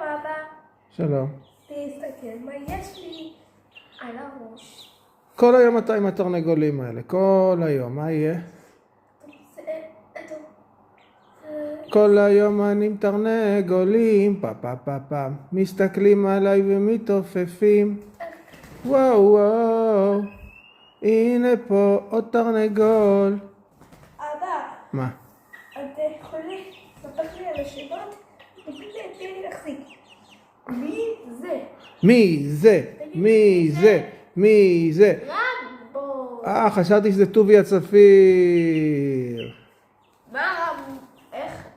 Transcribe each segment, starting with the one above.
אבא. שלום. תסתכל מה יש לי על הראש. כל היום אתה עם התרנגולים האלה, כל היום, מה יהיה? כל היום אני עם תרנגולים, פה, מסתכלים עליי ומתעופפים. וואו וואו, הנה פה עוד תרנגול. אבא, מה? אתה יכול לספר לי על השמות? תן לי להחזיק. מי זה? מי זה? מי זה? מי זה? רמבו. חשבתי שזה טובי הצפיר. מה רמבו? איך?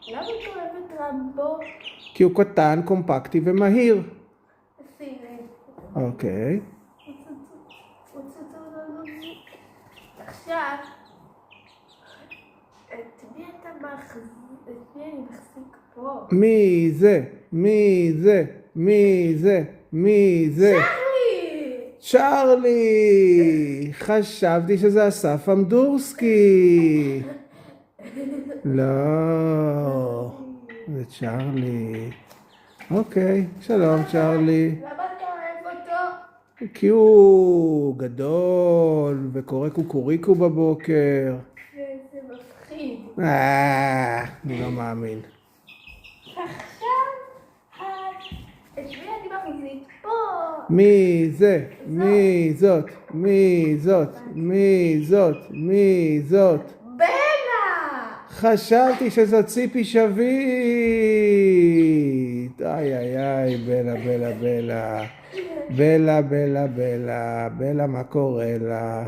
למה אתה אוהב את רמבו? כי הוא קטן, קומפקטי ומהיר. שים. אוקיי. עכשיו, את מי אני מחזיק פה? מי זה? מי זה? מי זה? מי זה? צ'רלי! חשבתי שזה אסף אמדורסקי. לא, זה צ'רלי. אוקיי, שלום צ'רלי. למה אתה אוהב אותו? כי הוא גדול וקורא קוקוריקו בבוקר. זה מפחיד. אני לא מאמין. עכשיו, את מי אני מחזיק פה? מי זה? מי זאת? מי זאת? מי זאת? מי זאת? בלה! חשבתי שזאת ציפי שביט. איי איי איי, בלה בלה בלה. בלה בלה בלה. בלה, מה קורה לה?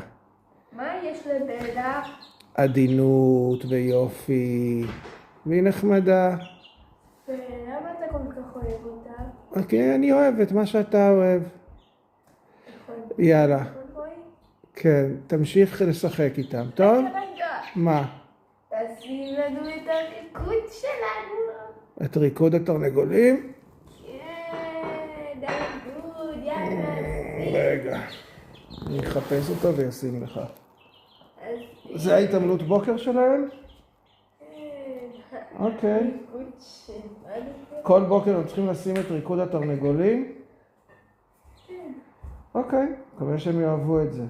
מה יש לבלה? עדינות ויופי. והיא נחמדה. ולמה אתה כל כך אוהב אותה? אוקיי, אני אוהב את מה שאתה אוהב. יאללה. כן, תמשיך לשחק איתם, טוב? מה? תשים לנו את הריקוד שלנו. את ריקוד התרנגולים? כן, הריקוד, יאללה. רגע, אני אחפש אותו וישים לך. זה ההתעמלות בוקר שלהם? אוקיי. כל בוקר הם צריכים לשים את ריקוד התרנגולים? אוקיי, מקווה שהם יאהבו את זה.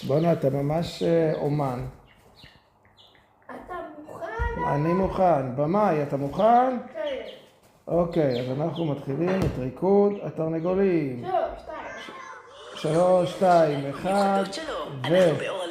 בוא'נה, אתה ממש אומן. אתה מוכן? אני מוכן. במאי, אתה מוכן? כן. אוקיי, אז אנחנו מתחילים את ריקוד התרנגולים. 3, 2. 3, 2, 1, אנחנו באור